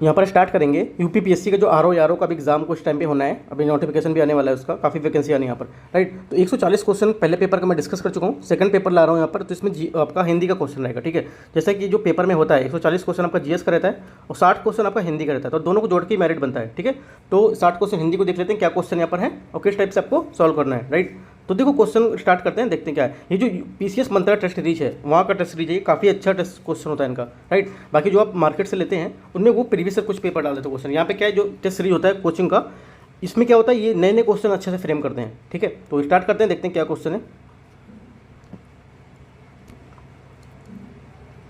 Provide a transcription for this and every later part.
यहाँ पर स्टार्ट करेंगे यूपीपीएससी का जो आरओ का भी एग्जाम कुछ टाइम पे होना है, अभी नोटिफिकेशन भी आने वाला है उसका, काफ़ी वैकेंसी आनी है यहाँ पर, राइट। तो 140 क्वेश्चन पहले पेपर का मैं डिस्कस कर चुका हूँ, सेकंड पेपर ला रहा हूँ यहाँ पर। तो इसमें आपका हिंदी का क्वेश्चन रहेगा, ठीक है। जैसे कि जो पेपर में होता है 140 क्वेश्चन आपका जीएस का रहता है और 60 क्वेश्चन आपका हिंदी का रहता है, तो दोनों को जोड़ के मेरिट बनता है, ठीक है। तो 60 क्वेश्चन हिंदी को देख लेते हैं क्या क्वेश्चन यहाँ पर है और किस टाइप से आपको सॉल्व करना है, राइट। तो देखो क्वेश्चन स्टार्ट करते हैं, देखते हैं क्या है। ये जो पीसीएस मंत्रा टेस्ट सीरीज है, वहाँ का टेस्ट सीरीज है, काफ़ी अच्छा टेस्ट क्वेश्चन होता है इनका, राइट। बाकी जो आप मार्केट से लेते हैं उनमें वो प्रीवियस से कुछ पेपर डाल देते हैं क्वेश्चन। यहाँ पे क्या है, जो टेस्ट सीरीज होता है कोचिंग का, इसमें क्या होता है, ये नए नए क्वेश्चन अच्छे से फ्रेम करते हैं, ठीक है। तो स्टार्ट करते हैं, देखते हैं क्या क्वेश्चन है।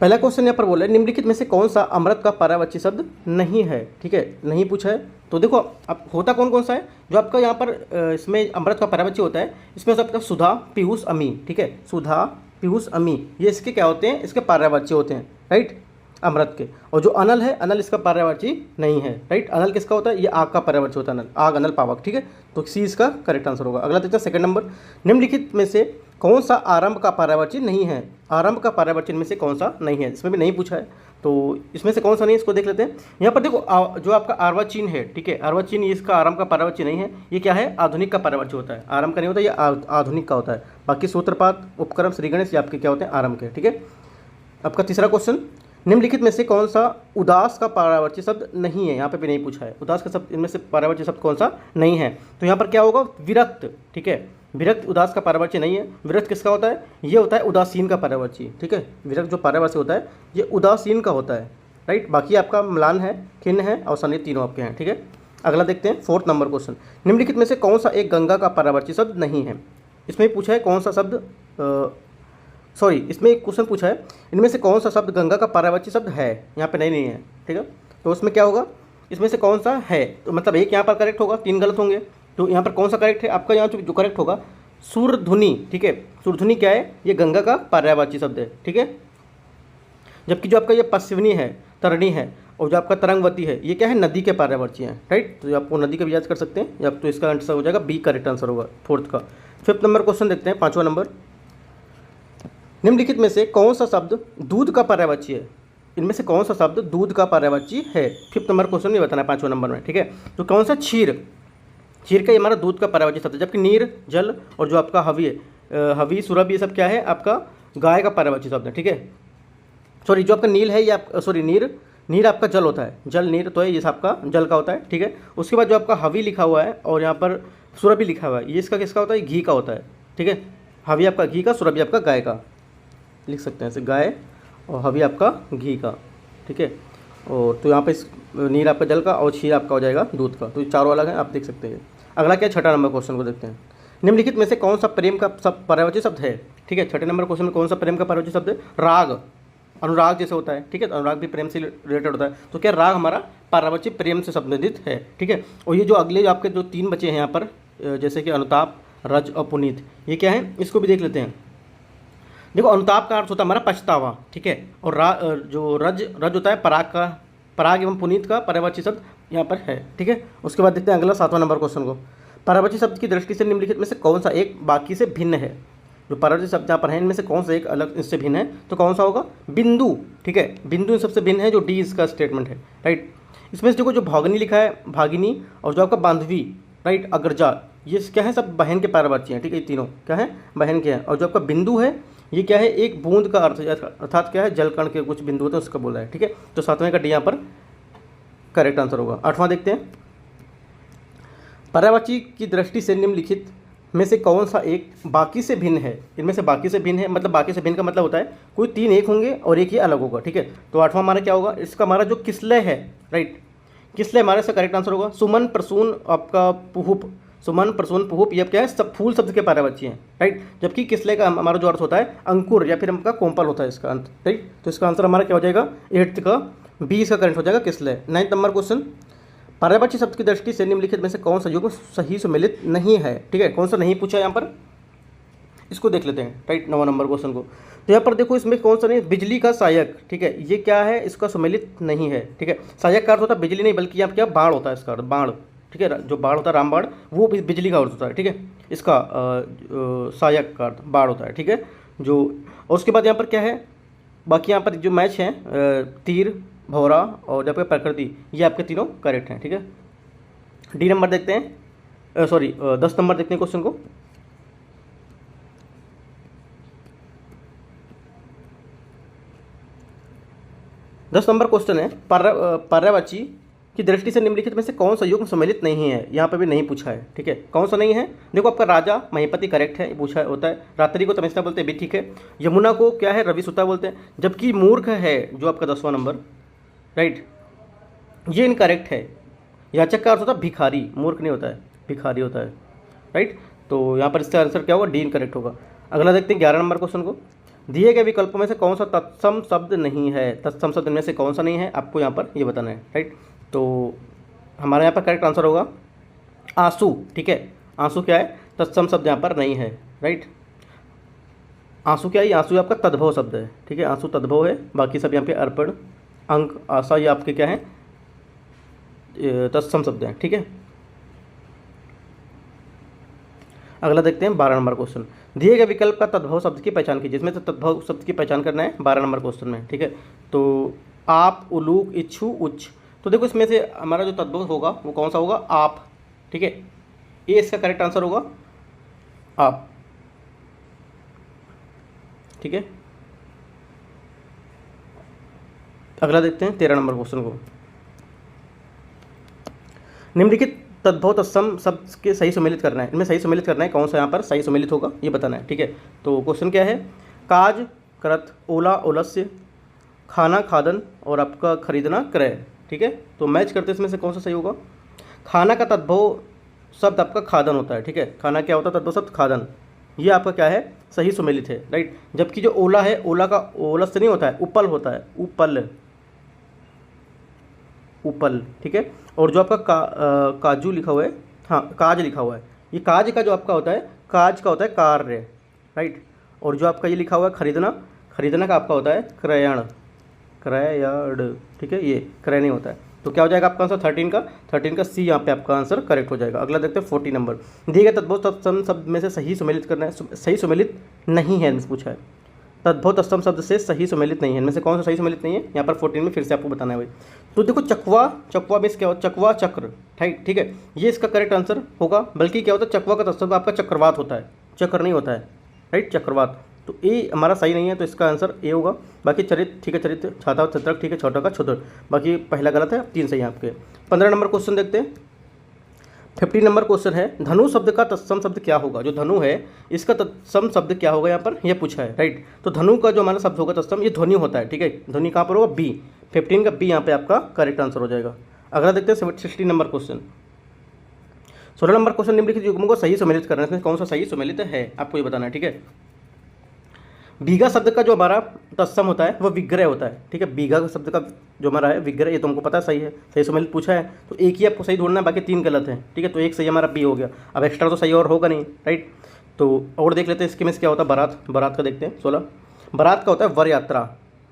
पहला क्वेश्चन यहाँ पर बोला है निम्नलिखित में से कौन सा अमृत का पर्यायवाची शब्द नहीं है, ठीक है, नहीं पूछा है। तो देखो अब होता कौन कौन सा है जो आपका यहाँ पर इसमें अमृत का पर्यायवाची होता है, इसमें आपका सुधा, पीयूष, अमी, ठीक है, सुधा, पीयूष, अमी, ये इसके क्या होते हैं, इसके पर्यायवाची होते हैं, राइट, अमृत के। और जो अनल है, अनल इसका पर्यायवाची नहीं है, राइट। अनल किसका होता है, ये आग का पर्यायवाची होता है, अनल, आग, अनल, पावक, ठीक है। तो सी इसका करेक्ट आंसर होगा। अगला देखते हैं सेकंड नंबर, निम्नलिखित में से कौन सा आरंभ का पर्यायवाची नहीं है, आरंभ का पर्यायवाची इनमें से कौन सा नहीं है, इसमें भी नहीं पूछा है। तो इसमें से कौन सा नहीं है, इसको देख लेते हैं। यहाँ पर देखो जो आपका अर्वाचीन है, ठीक है, अर्वाचीन ये इसका आरंभ का पर्यायवाची नहीं है, ये क्या है, आधुनिक का पर्यायवाची होता है, आरंभ का नहीं होता, ये आधुनिक का होता है। बाकी सूत्रपात, उपक्रम, श्रीगणेश ये आपके क्या होते हैं, आरंभ के, ठीक है। आपका तीसरा क्वेश्चन, निम्नलिखित में से कौन सा उदास का पर्यायवाची शब्द नहीं है, यहाँ पे भी नहीं पूछा है, उदास का शब्द इनमें से पर्यायवाची शब्द कौन सा नहीं है। तो यहाँ पर क्या होगा, विरक्त, ठीक है, विरक्त उदास का पर्यायवाची नहीं है। विरक्त किसका होता है, ये होता है उदासीन का पर्यायवाची, ठीक है। विरक्त जो पर्यायवाची होता है ये उदासीन का होता है, राइट। बाकी आपका म्लान है, खिन्न है, अवसानी, तीनों आपके हैं, ठीक है। अगला देखते हैं फोर्थ नंबर क्वेश्चन, निम्नलिखित में से कौन सा एक गंगा का पर्यायवाची शब्द नहीं है। इसमें पूछा है कौन सा शब्द, सॉरी, इसमें एक क्वेश्चन पूछा है इनमें से कौन सा शब्द गंगा का पर्यायवाची शब्द है, यहाँ पे नहीं है, ठीक है। तो उसमें क्या होगा, इसमें से कौन सा है, तो मतलब एक यहाँ पर करेक्ट होगा, 3 गलत होंगे। तो यहाँ पर कौन सा करेक्ट है आपका, यहाँ जो करेक्ट होगा सूरध्वनि, ठीक है। सूरध्वनि क्या है, ये गंगा का पर्यायवाची शब्द है, ठीक है। जबकि जो आपका ये पश्चिमी है, तरणी है, और जो आपका तरंगवती है, ये क्या है, नदी के पर्यायवाची हैं, राइट। तो आपको नदी का भी याद कर सकते हैं, या तो इसका आंसर हो जाएगा बी, करेक्ट आंसर होगा फोर्थ का। फिफ्थ नंबर क्वेश्चन देखते हैं, 5वां नंबर, निम्नलिखित में से कौन सा शब्द दूध का पर्यायवाची है, इनमें से कौन सा शब्द दूध का पर्यायवाची है। फिफ्थ नंबर क्वेश्चन में बताना है 5वां नंबर में, ठीक है। तो कौन सा, क्षीर, क्षीर का ये हमारा दूध का पर्यायवाची शब्द है। जबकि नीर, जल, और जो आपका हवि है, हवि, सुरभ, ये सब क्या है, आपका गाय का पर्यायवाची शब्द है, ठीक है। सॉरी, जो आपका नील है ये सॉरी, नीर, नीर आपका जल होता है, जल, नीर तो है, ये आपका जल का होता है, ठीक है। उसके बाद जो आपका हवि लिखा हुआ है और यहाँ पर सुरभि लिखा हुआ है, ये इसका किसका होता है, घी का होता है, ठीक है। हवि आपका घी का, सुरभि आपका गाय का, लिख सकते हैं ऐसे, गाय और हवि आपका घी का, ठीक है। और तो यहाँ पे नीर आपका जल का और क्षीर आपका हो जाएगा दूध का। तो ये चारों अलग हैं, आप देख सकते हैं। अगला क्या है, छठा नंबर क्वेश्चन को देखते हैं, निम्नलिखित में से कौन सा प्रेम का पर्यायवाची शब्द है, ठीक है। छठे नंबर क्वेश्चन में कौन सा प्रेम का पर्यायवाची शब्द है, राग, अनुराग जैसे होता है, ठीक है। तो अनुराग भी प्रेम से रिलेटेड होता है। तो क्या राग हमारा पर्यायवाची प्रेम से संबंधित है, ठीक है। और ये जो अगले आपके जो 3 बचे हैं यहाँ पर, जैसे कि अनुताप, रज और पुनीत, ये क्या है, इसको भी देख लेते हैं। देखो अनुताप का अर्थ होता है हमारा पछतावा, ठीक है। और जो रज होता है पराग का, पराग एवं पुनीत का पर्यायवाची शब्द यहाँ पर है, ठीक है। उसके बाद देखते हैं अगला 7वां नंबर क्वेश्चन को, पर्यायवाची शब्द की दृष्टि से निम्नलिखित में से कौन सा एक बाकी से भिन्न है। जो पर्यायवाची शब्द यहाँ पर है इनमें से कौन सा एक अलग इससे भिन्न है, तो कौन सा होगा, बिंदु, ठीक है। बिंदु इन सबसे भिन्न है, जो डी इसका स्टेटमेंट है, राइट। इसमें से देखो जो भागिनी लिखा है, भागिनी, और जो आपका बांधवी, राइट, अग्रजा, ये क्या है, सब बहन के पर्यायवाची हैं, ठीक है। ये तीनों क्या है, बहन के हैं। और जो आपका बिंदु है, ये क्या है, एक बूंद का अर्थ, अर्थात क्या है, जलकण के कुछ बिंदु होते हैं उसका बोला है, ठीक है। तो 7वें का डी यहाँ पर करेक्ट आंसर होगा। 8वां देखते हैं, पर्यायवाची की दृष्टि से निम्नलिखित में से कौन सा एक बाकी से भिन्न है। इनमें से बाकी से भिन्न है, मतलब बाकी से भिन्न का मतलब होता है कोई 3 एक होंगे और एक ही अलग होगा, ठीक है। तो 8वां हमारा क्या होगा, इसका हमारा जो किसलय है, राइट, किसलय हमारे से करेक्ट आंसर होगा। सुमन, प्रसून, आपका पुहुप, सुमन, प्रसून, पुहुप, ये क्या है, सब फूल शब्द के पर्यायवाची हैं, राइट। जबकि किसलय का हमारा जो अर्थ होता है अंकुर या फिर हमका कोमल होता है इसका अंत, राइट। तो इसका आंसर हमारा क्या हो जाएगा, 8th का बी इसका करेक्ट हो जाएगा, किसलय। 9th नंबर क्वेश्चन, पर्यायवाची शब्द की दृष्टि से निम्नलिखित में से कौन सा युग्म सही सुमेलित नहीं है, ठीक है। कौन सा नहीं पूछा यहाँ पर, इसको देख लेते हैं, राइट। 9वां नंबर क्वेश्चन को, तो यहाँ पर देखो इसमें कौन सा नहीं, बिजली का सहायक, ठीक है। ये क्या है, इसका सुमेलित नहीं है, ठीक है। सहायक का अर्थ होता है बिजली नहीं, बल्कि यहाँ क्या बाण होता है, इसका अर्थ बाण, ठीक है। जो बाण होता है रामबाण, वो बिजली का अर्थ होता है, ठीक है। इसका सहायक का अर्थ बाण होता है, ठीक है। जो और उसके बाद यहाँ पर क्या है, बाकी यहाँ पर जो मैच है, तीर, भौरा और जब प्रकृति, ये आपके तीनों करेक्ट हैं। ठीक है, डी नंबर देखते हैं, सॉरी 10 नंबर देखते हैं क्वेश्चन को। दस नंबर क्वेश्चन है, पर्यायवाची की दृष्टि से निम्नलिखित में से कौन सा युग्म सम्मिलित नहीं है। यहाँ पे भी नहीं पूछा है। ठीक है, कौन सा नहीं है, देखो आपका राजा महीपति करेक्ट है, ये पूछा होता है। रात्रि को तमिश्रा बोलते हैं, भी ठीक है। यमुना को क्या है, रवि सुता बोलते हैं। जबकि मूर्ख है जो आपका 10वां नंबर, राइट, ये इनकरेक्ट है। याचक का अर्थ होता है भिखारी, मूर्ख नहीं होता है, भिखारी होता है, राइट। तो यहाँ पर इसका आंसर क्या होगा, डी इनकरेक्ट होगा। अगला देखते हैं 11 नंबर क्वेश्चन को। दिए गए विकल्पों में से कौन सा तत्सम शब्द नहीं है, तत्सम शब्द में से कौन सा नहीं है, आपको यहाँ पर ये बताना है, राइट। तो हमारे यहाँ पर करेक्ट आंसर होगा आंसू। ठीक है, आंसू क्या है, तत्सम शब्द यहाँ पर नहीं है, राइट। आंसू क्या है, आंसू आपका तद्भव शब्द है। ठीक है, आंसू तद्भव है। बाकी सब यहाँ पे अर्पण, अंक, आशा, ये आपके क्या है, तत्सम शब्द हैं। ठीक है, अगला देखते हैं 12 नंबर क्वेश्चन। दिए गए विकल्प का तद्भव शब्द की पहचान कीजिए। इसमें से तद्भव शब्द की पहचान करना है 12 नंबर क्वेश्चन में। ठीक है, तो आप, उलूक, इच्छु, उच्च। तो देखो इसमें से हमारा जो तद्भव होगा वो कौन सा होगा, आप। ठीक है, ये इसका करेक्ट आंसर होगा, आप। ठीक है, अगला देखते हैं 13 नंबर क्वेश्चन को। निम्नलिखित तद्भव तत्सम शब्द के सही सुमेलित करना है। इनमें सही सुमेलित करना है, कौन सा यहाँ पर सही सुमेलित होगा ये बताना है। ठीक है, तो क्वेश्चन क्या है, काज, करत, ओला, ओलस्य, खाना, खादन और आपका खरीदना, क्रय। ठीक है, तो मैच करते इसमें से कौन सा सही होगा। खाना का तद्भव शब्द आपका खादन होता है। ठीक है, खाना क्या होता है, तद्भव शब्द खादन, ये आपका क्या है, सही सुमेलित है, राइट। जबकि जो ओला है, ओला का ओलस्य नहीं होता है, उपल होता है, उपल, उपल। ठीक है, और जो आपका काजू लिखा हुआ है, हाँ काज लिखा हुआ है, ये काज का जो आपका होता है, काज का होता है कार्य, राइट। और जो आपका ये लिखा हुआ है खरीदना, खरीदना का आपका होता है क्रयण, क्रयण। ठीक है, ये क्रय नहीं होता है। तो क्या हो जाएगा आपका आंसर 13 का सी, यहाँ पे आपका आंसर करेक्ट हो जाएगा। अगला देखते हैं 40 नंबर। दिए गए तद्भव तत्सम शब्द में से सही सुमेलित करना है। सही सुमेलित नहीं है इनसे पूछा है, तद्भव तत्सम शब्द से सही सुमेलित नहीं है, इनमें से कौन सा सही सुमेलित नहीं है, यहाँ पर 14 में फिर से आपको बताना है भाई। तो देखो चकवा, चकवा बेस क्या होता है, चकवा, चक्र, ठीक है, ये इसका करेक्ट आंसर होगा। बल्कि क्या होता है, चकवा का तत्सम आपका चक्रवात होता है, चक्र नहीं होता है, राइट, चक्रवात। तो ए हमारा सही नहीं है, तो इसका आंसर ए होगा। बाकी चरित्र, ठीक है, चरित्र, छाता, छत्रक, ठीक है, छोटा का छोटा, बाकी पहला गलत है, 3 सही है आपके। 15 नंबर क्वेश्चन देखते हैं। 50 नंबर क्वेश्चन है, धनु शब्द का तत्सम शब्द क्या होगा। जो धनु है इसका तत्सम शब्द क्या होगा, यहाँ पर यह पूछा है, राइट। तो धनु का जो हमारा शब्द होगा तत्सम, ये ध्वनि होता है। ठीक है, ध्वनि कहाँ पर होगा, बी। 15 का बी यहाँ पे आपका करेक्ट आंसर हो जाएगा। अगला देखते हैं 16 नंबर क्वेश्चन। 16 नंबर क्वेश्चन, निम्नलिखित युग्मों को सही सुमेलित करना है, इसमें कौन सा सही सुमेलित है आपको ये बताना है। ठीक है, बीघा शब्द का जो हमारा तत्सम होता है वो विग्रह होता है। ठीक है, बीघा शब्द का जो हमारा है विग्रह, ये तुमको पता सही है, सही सुमेलित पूछा है, तो एक ही आपको सही ढूंढना है, बाकी 3 गलत हैं। ठीक है, तो एक सही हमारा बी हो गया। अब एक्स्ट्रा तो सही और होगा नहीं, राइट। तो और देख लेते हैं इसके में क्या होता है, बारात, बारात का देखते हैं 16। बारात का होता है वर यात्रा।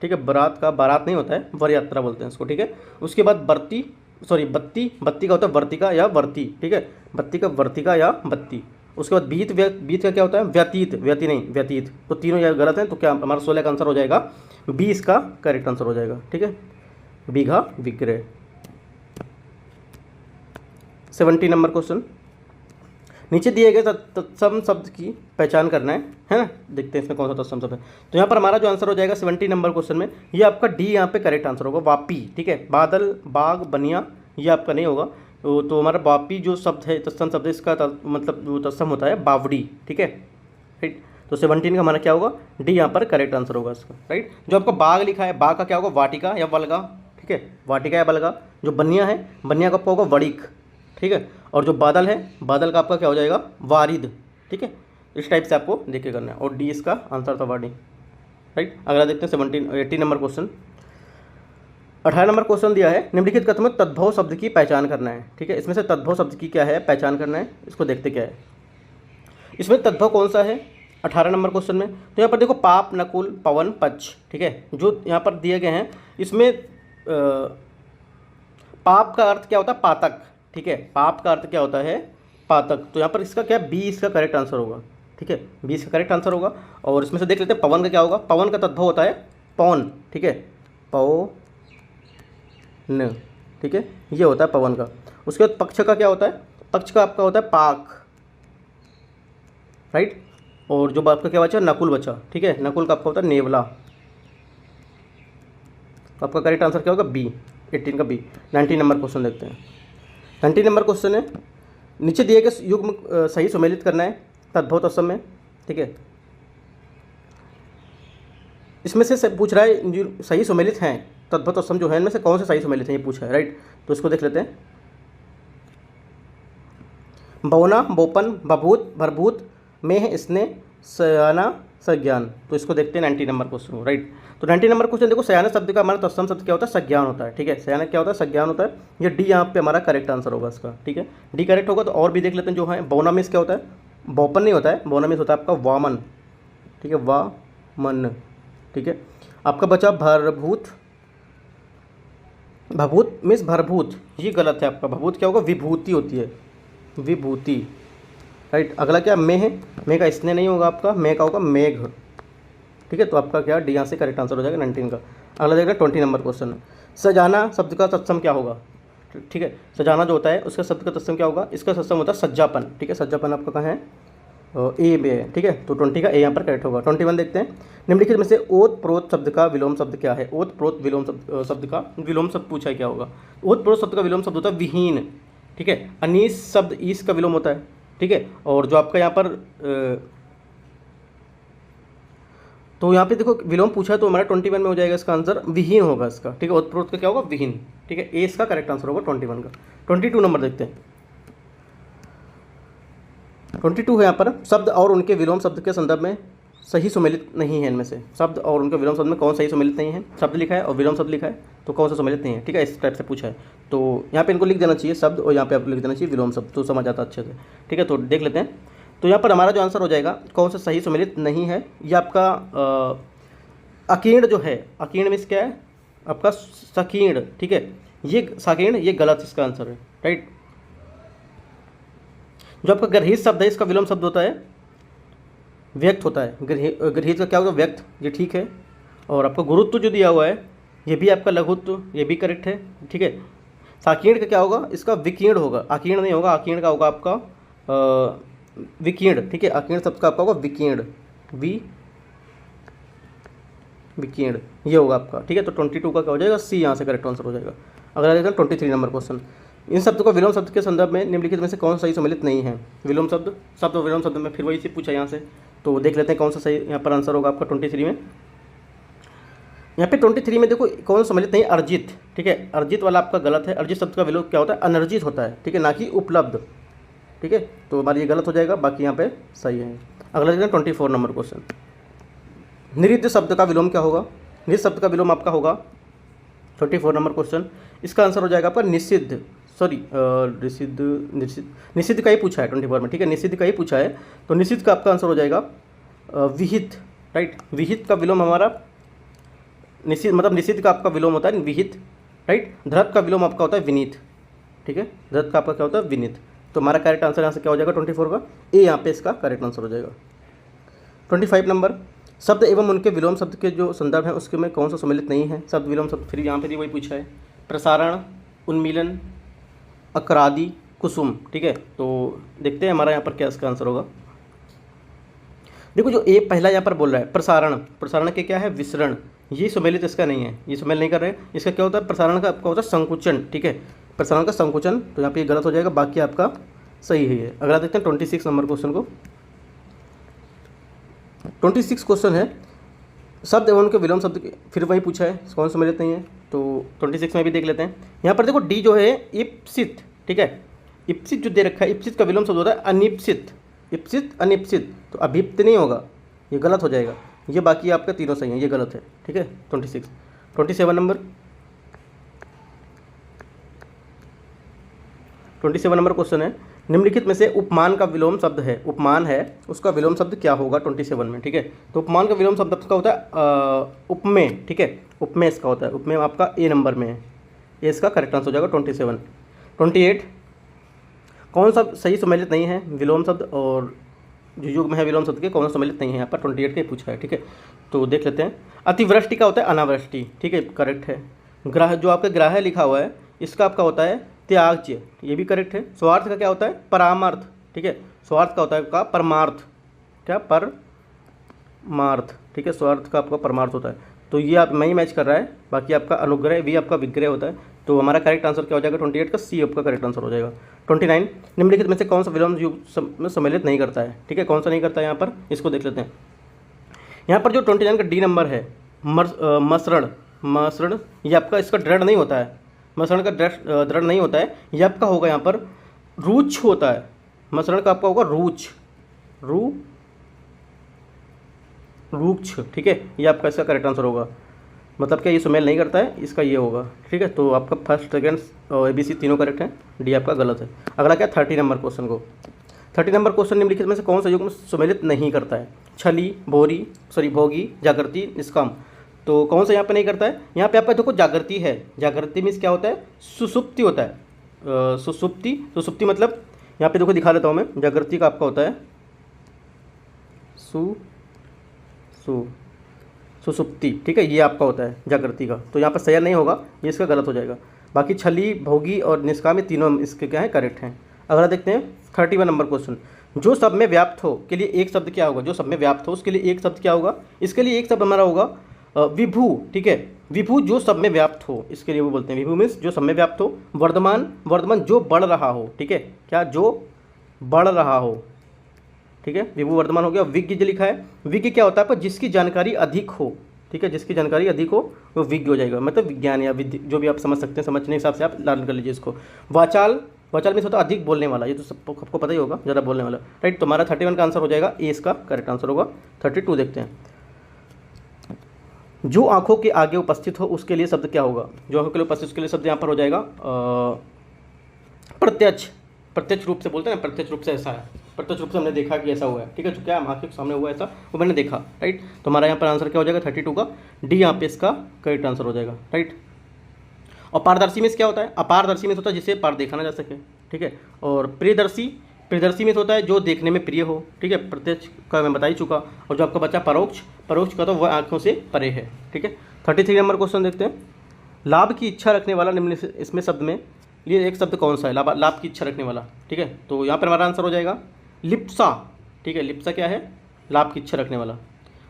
ठीक है, बारात का बारात नहीं होता है, वर यात्रा बोलते हैं इसको। ठीक है, उसके बाद बत्ती, सॉरी बत्ती, बत्ती का होता है वर्तिका या वर्ती। ठीक है, बत्ती का वर्तिका या बत्ती। उसके बाद बीत, बीत का क्या होता है, व्यतीत, व्यती नहीं, व्यतीत। तो तीनों यह गलत हैं, तो क्या हमारा 16 का आंसर हो जाएगा बी, इसका करेक्ट आंसर हो जाएगा। ठीक है, बीघा, विग्रह। 70 नंबर क्वेश्चन, नीचे दिए गए तत्सम शब्द की पहचान करना है ना। देखते हैं इसमें कौन सा तत्सम शब्द है। तो यहाँ पर हमारा जो आंसर हो जाएगा 70 नंबर क्वेश्चन में, ये आपका डी यहाँ पे करेक्ट आंसर होगा, वापी। ठीक है, बादल, बाग, बनिया, ये आपका नहीं होगा। तो हमारा वापी जो शब्द है, तत्सम शब्द है, इसका मतलब जो तत्सम होता है बावड़ी। ठीक है, राइट। तो 17 का हमारा क्या होगा, डी यहाँ पर करेक्ट आंसर होगा इसका, राइट। जो आपका बाग लिखा है, बाग का क्या होगा, वाटिका या बलगा। ठीक है, वाटिका या बलगा। जो बनिया है, बनिया का आपका होगा वड़िक। ठीक है, और जो बादल है, बादल का आपका क्या हो जाएगा, वारिद। ठीक है, इस टाइप से आपको देख के करना है, और डी इसका आंसर था, वाड़ी, राइट। अगला देखते हैं 18 नंबर क्वेश्चन। 18 नंबर क्वेश्चन दिया है, निम्नलिखित कथन में तद्भव शब्द की पहचान करना है। ठीक है, इसमें से तद्भव शब्द की क्या है, पहचान करना है। इसको देखते क्या है, इसमें तद्भव कौन सा है 18 नंबर क्वेश्चन में। तो यहाँ पर देखो पाप, नकुल, पवन, पक्ष। ठीक है, जो यहाँ पर दिए गए हैं, इसमें पाप का अर्थ क्या होता है, पातक। ठीक है, पाप का अर्थ क्या होता है, पातक। तो यहाँ पर इसका क्या, बी इसका करेक्ट आंसर होगा। ठीक है, बी इसका करेक्ट आंसर होगा। और इसमें से देख लेते हैं पवन का क्या होगा। पवन का तद्भव होता है पवन। ठीक है, पौ, न, ठीक है, ये होता है पवन का। उसके बाद पक्ष का क्या होता है, पक्ष का आपका होता है पाक, राइट। और जो आपका क्या बचा, नकुल बचा, ठीक है, नकुल का आपका होता है नेवला। तो आपका करेक्ट आंसर क्या होगा, बी, 18 का बी। 19 नंबर क्वेश्चन देखते हैं। 19 नंबर क्वेश्चन है, नीचे दिए गए युग्म सही सुमेलित करना है तद्भव तत्सम में, ठीक है। इसमें से पूछ रहा है जो सही सुमेलित हैं तद्भव तत्सम जो है इनमें से कौन से सही सुमेलित हैं, ये पूछा है, राइट। तो इसको देख लेते हैं। बौना, बोपन, बभूत, भरभूत, मेह, स्नेह, सयाना, संज्ञान। तो इसको देखते हैं 90 नंबर क्वेश्चन को, राइट। तो 90 नंबर क्वेश्चन देखो, सयाना शब्द का हमारा तत्सम शब्द क्या होता है, संज्ञान होता है, ठीक है। सयाना क्या होता है, संज्ञान होता है। ये डी यहाँ पे हमारा करेक्ट आंसर होगा इसका, ठीक है, डी करेक्ट होगा। तो और भी देख लेते हैं जो है। बौना मिस क्या होता है, बोपन नहीं होता है, बौना मिस होता है आपका वामन, ठीक है, वामन, ठीक है। आपका बचा भरभूत, भभूत मिस भरभूत, ये गलत है आपका। भभूत क्या होगा, विभूति होती है, विभूति, राइट। अगला क्या, मेह, मेह का स्नेह नहीं होगा आपका, मेह का होगा मेघ, ठीक है। तो आपका क्या डी यहाँ से करेक्ट आंसर हो जाएगा 19 का। अगला देखना 20 नंबर क्वेश्चन है। सजाना शब्द का तत्सम क्या होगा, ठीक है। सजाना जो होता है उसका शब्द का तत्सम क्या होगा, इसका तत्सम होता है सज्जापन, ठीक है। सज्जापन आपका कहाँ है, ए में है, ठीक है। तो 20 का ए यहाँ पर करेक्ट होगा। 21 देखते हैं। निम्नलिखित में से ओत प्रोत शब्द का विलोम शब्द क्या है। ओत प्रोत विलोम शब्द का विलोम शब्द पूछा है क्या होगा। ओत प्रोत शब्द का विलोम शब्द होता है विहीन, ठीक है। अनीस शब्द ईस का विलोम होता है, ठीक है। और जो आपका यहाँ पर तो यहाँ पे देखो विलोम पूछा है तो हमारा 21 में हो जाएगा इसका आंसर, विहीन होगा इसका, ठीक है। ओत प्रोत का क्या होगा, विहीन, ठीक है। ए इसका करेक्ट आंसर होगा 21 का। 22 नंबर देखते हैं। 22 है यहाँ पर, शब्द और उनके विलोम शब्द के संदर्भ में सही सुमेलित नहीं है। इनमें से शब्द और उनके विलोम शब्द में कौन सही सुमेलित नहीं है। शब्द लिखा है और विलोम शब्द लिखा है, तो कौन सा सुमेलित नहीं है, ठीक है। इस टाइप से पूछा है, तो यहाँ पे इनको लिख देना चाहिए शब्द और यहाँ पे आपको लिख देना चाहिए विलोम शब्द, तो समझ आता अच्छे से, ठीक है। तो देख लेते हैं। तो यहाँ पर हमारा जो आंसर हो जाएगा कौन सा सही सुमेलित नहीं है, ये आपका अकीर्ण जो है, अकीर्ण मीन्स क्या है आपका सकीर्ण, ठीक है। ये सकीर्ण, ये गलत इसका आंसर है, राइट। जो आपका गर्हित शब्द है इसका विलोम शब्द होता है व्यक्त होता है। गर्हित का क्या होगा, व्यक्त, ये ठीक है। और आपका गुरुत्व जो दिया हुआ है ये भी आपका लघुत्व, ये भी करेक्ट है, ठीक है। साकीर्ण का क्या होगा, इसका विकीर्ण होगा, अकीर्ण नहीं होगा। अकीर्ण का होगा आपका विकीर्ण, ठीक है। अकीर्ण शब्द का आपका होगा विकीर्ण, विकीर्ण, ये होगा आपका, ठीक है। तो 22 का क्या हो जाएगा, सी यहाँ से करेक्ट आंसर हो जाएगा। अगला देखते हैं 23 नंबर क्वेश्चन। इन शब्दों को विलोम शब्द के संदर्भ में निम्नलिखित में से कौन सा सही सम्मिलित नहीं है। विलोम शब्द, शब्द और विलोम शब्द में फिर वही से पूछा यहाँ से, तो देख लेते हैं कौन सा सही यहाँ पर आंसर होगा आपका 23 में। यहाँ पे 23 में देखो कौन सम्मिलित नहीं, अर्जित, ठीक है। अर्जित वाला आपका गलत है। अर्जित शब्द का विलोम क्या होता है, अनर्जित होता है, ठीक है, ना कि उपलब्ध, ठीक है। तो हमारी ये गलत हो जाएगा, बाकी यहाँ पे सही है। अगला देखते हैं 24 नंबर क्वेश्चन। निरुद्ध शब्द का विलोम क्या होगा। निरुद्ध शब्द का विलोम आपका होगा 24 नंबर क्वेश्चन। इसका आंसर हो जाएगा आपका निषिद्ध, सॉरी निषिद्ध का ही पूछा है 24 में, ठीक है। निषिद्ध का ही पूछा है, तो निषिद्ध का आपका आंसर हो जाएगा विहित, राइट। विहित का विलोम हमारा निषिद्ध, मतलब निषिद्ध का आपका विलोम होता है विहित, राइट। धृत का विलोम आपका होता है विनीत, ठीक है। धृत का आपका क्या होता है, विनीत। तो हमारा करेक्ट आंसर यहाँ से क्या हो जाएगा 24 का, ए यहाँ पे इसका करेक्ट आंसर हो जाएगा। 25 नंबर, शब्द एवं उनके विलोम शब्द के जो संदर्भ है उसके में कौन सा सम्मिलित नहीं है। शब्द विलोम शब्द फिर यहाँ पे भी वही पूछा है, प्रसारण, उन्मीलन, अकरादी, कुसुम, ठीक है। तो देखते हैं हमारा यहाँ पर क्या इसका आंसर होगा। देखो जो ए पहला यहाँ पर बोल रहा है प्रसारण, प्रसारण के क्या है, विसरण, ये सम्मिलित इसका नहीं है, ये सम्मिलित नहीं कर रहे हैं। इसका क्या होता है, प्रसारण का आपका होता है संकुचन, ठीक है, प्रसारण का संकुचन। तो यहाँ पे गलत हो जाएगा, बाकी आपका सही है। अगला देखते हैं 26 नंबर क्वेश्चन को। 26 क्वेश्चन है, शब्द एवं उनके विलोम शब्द फिर वही पूछा है, कौन सम्मिलित नहीं है। तो 26 में भी देख लेते हैं। यहाँ पर देखो डी जो है इप्सित, ठीक है। इप्सित जो दे रखा है, इप्सित का विलोम शब्द होता है अनिप्सित, इप्सित अनिप्सित, तो अभिप्त नहीं होगा, ये गलत हो जाएगा। ये बाकी आपका तीनों सही हैं, ये गलत है, ठीक है। 26। 27 नंबर, 27 नंबर क्वेश्चन है, निम्नलिखित में से उपमान का विलोम शब्द है, उपमान है उसका विलोम शब्द क्या होगा 27 में, ठीक है। तो उपमान का विलोम शब्द का होता है उपमेय, ठीक है, उपमेय इसका होता है। उपमेय आपका ए नंबर में है, ये इसका करेक्ट आंसर हो जाएगा 27। 28, कौन सा सही सम्मिलित नहीं है विलोम शब्द और जो युग में है विलोम शब्द के कौन सा सम्मिलित नहीं है, यहाँ पर 28 का पूछा है, ठीक है। तो देख लेते हैं। अतिवृष्टि का होता है अनावृष्टि, ठीक है, करेक्ट है। ग्राह जो आपका ग्राह्य लिखा हुआ है इसका आपका होता है त्याज्य, ये भी करेक्ट है। स्वार्थ का क्या होता है? परामार्थ, ठीक है। स्वार्थ का होता है आपका परमार्थ, क्या? परमार्थ, ठीक है। स्वार्थ का आपका परमार्थ होता है, तो ये आप नहीं मैच कर रहा है। बाकी आपका अनुग्रह भी आपका विग्रह होता है, तो हमारा करेक्ट आंसर क्या हो जाएगा? 28 का सी आपका करेक्ट आंसर हो जाएगा। 29 निम्नलिखित में से कौन सा विलोम युग में सम्मिलित नहीं करता है, ठीक है। कौन सा नहीं करता है यहाँ पर, इसको देख लेते हैं। यहाँ पर जो 29 का डी नंबर है, मसरण, ये आपका इसका दृढ़ नहीं होता है। मसरण का दृढ़ नहीं होता है, ये आपका होगा यहाँ पर रूच होता है। मसरण का आपका होगा रूक्ष, ठीक है। ये आपका इसका करेक्ट आंसर होगा। मतलब क्या ये सुमेल नहीं करता है, इसका ये होगा, ठीक है। तो आपका फर्स्ट सेकंड और ABC तीनों करेक्ट है, डी आपका गलत है। अगला क्या? 30 नंबर क्वेश्चन को। 30 नंबर क्वेश्चन निम्नलिखित में से कौन सा युग में सुमेलित नहीं करता है? छली, भोगी, जागृति, निष्काम। तो कौन सा यहाँ पे नहीं करता है? यहाँ पे आपका देखो जागृति है। जागृति मीन्स क्या होता है? सुसुप्ति होता है। सुसुप्ति मतलब यहाँ पे देखो दिखा देता हूँ मैं। जागृति का आपका होता है सुसुप्ति, ठीक है। ये आपका होता है जागृति का, तो यहाँ पर शयन नहीं होगा, ये इसका गलत हो जाएगा। बाकी छली, भोगी और निष्काम, ये तीनों इसके क्या है? करेक्ट हैं। अगला देखते हैं 31 नंबर क्वेश्चन। जो सब में व्याप्त हो के लिए एक शब्द क्या होगा? जो सब में व्याप्त हो उसके लिए एक शब्द क्या होगा? इसके लिए एक शब्द हमारा होगा विभू, ठीक है। विभू जो सब में व्याप्त हो, इसके लिए वो बोलते हैं विभू मीन्स जो सब में व्याप्त हो। वर्धमान जो बढ़ रहा हो, ठीक है। क्या? जो बढ़ रहा हो, ठीक है। विभू वर्धमान हो गया। विज्ञ जो लिखा है, विज्ञ क्या होता है? पर जिसकी जानकारी अधिक हो, ठीक है। जिसकी जानकारी अधिक हो वो विज्ञ हो जाएगा, मतलब विज्ञान या विद्य, जो भी आप समझ सकते हैं, समझने के हिसाब से आप लर्न कर लीजिए इसको। वाचाल मीन्स होता है अधिक बोलने वाला, ये तो सबको पता ही होगा, ज़्यादा बोलने वाला, राइट। तो हमारा 31 का आंसर हो जाएगा ए, इसका करेक्ट आंसर होगा। 32 देखते हैं। जो आंखों के आगे उपस्थित हो उसके लिए शब्द क्या होगा? जो आंखों के लिए उपस्थित, उसके लिए शब्द यहाँ पर हो जाएगा प्रत्यक्ष रूप से बोलते हैं ना, प्रत्यक्ष रूप से ऐसा है, प्रत्यक्ष रूप से हमने देखा कि ऐसा हुआ है, ठीक है। जो क्या आंखों के सामने हुआ ऐसा, वो मैंने देखा, राइट। तो हमारा यहाँ पर आंसर क्या हो जाएगा? 32 का डी यहाँ पे इसका करेक्ट आंसर हो जाएगा, राइट। और पारदर्शी में क्या होता है? अपारदर्शी में होता है जिसे पार देखा ना जा सके, ठीक है। और प्रियदर्शी में होता है जो देखने में प्रिय हो, ठीक है। प्रत्यक्ष का मैं बता ही चुका। और जो आपका बच्चा परोक्ष का तो वह आंखों से परे है, ठीक है। 33 नंबर क्वेश्चन देखते हैं। लाभ की इच्छा रखने वाला निम्न इसमें शब्द में ये एक शब्द कौन सा है? लाभ की इच्छा रखने वाला, ठीक है। तो यहाँ पर हमारा आंसर हो जाएगा लिप्सा, ठीक है। लिप्सा क्या है? लाभ की इच्छा रखने वाला।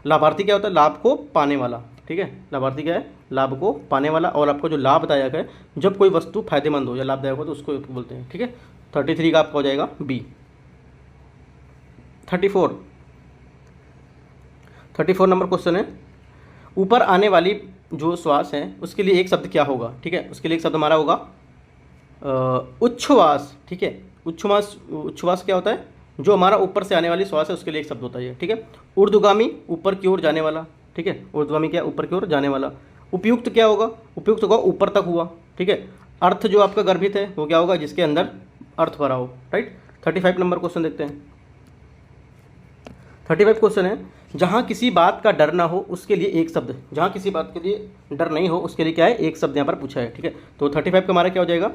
लाभार्थी क्या होता है? लाभ को पाने वाला, ठीक है। लाभार्थी क्या है? लाभ को पाने वाला। और आपको जो लाभदायक है, जब कोई वस्तु फायदेमंद हो या लाभदायक हो तो उसको बोलते हैं, ठीक है। 33 का आपका हो जाएगा बी। 34 नंबर क्वेश्चन है। ऊपर आने वाली जो श्वास है उसके लिए एक शब्द क्या होगा? ठीक है, उसके लिए एक शब्द हमारा होगा उच्छ्वास, ठीक है। उच्छ्वास क्या होता है? जो हमारा ऊपर से आने वाली श्वास है उसके लिए एक शब्द होता है, ठीक है। ऊर्ध्वगामी ऊपर की ओर जाने वाला, ठीक है। ऊर्ध्वगामी क्या? ऊपर की ओर जाने वाला। उपयुक्त क्या होगा? उपयुक्त होगा ऊपर तक हुआ, ठीक है। अर्थ जो आपका गर्भित है वो क्या होगा? जिसके अंदर अर्थ भरा हो, राइट। 35 नंबर क्वेश्चन देखते हैं। 35 क्वेश्चन है, जहाँ किसी बात का डर ना हो उसके लिए एक शब्द। जहाँ किसी बात के लिए डर नहीं हो उसके लिए क्या है? एक शब्द यहाँ पर पूछा है, ठीक है। तो 35 का हमारा क्या हो जाएगा?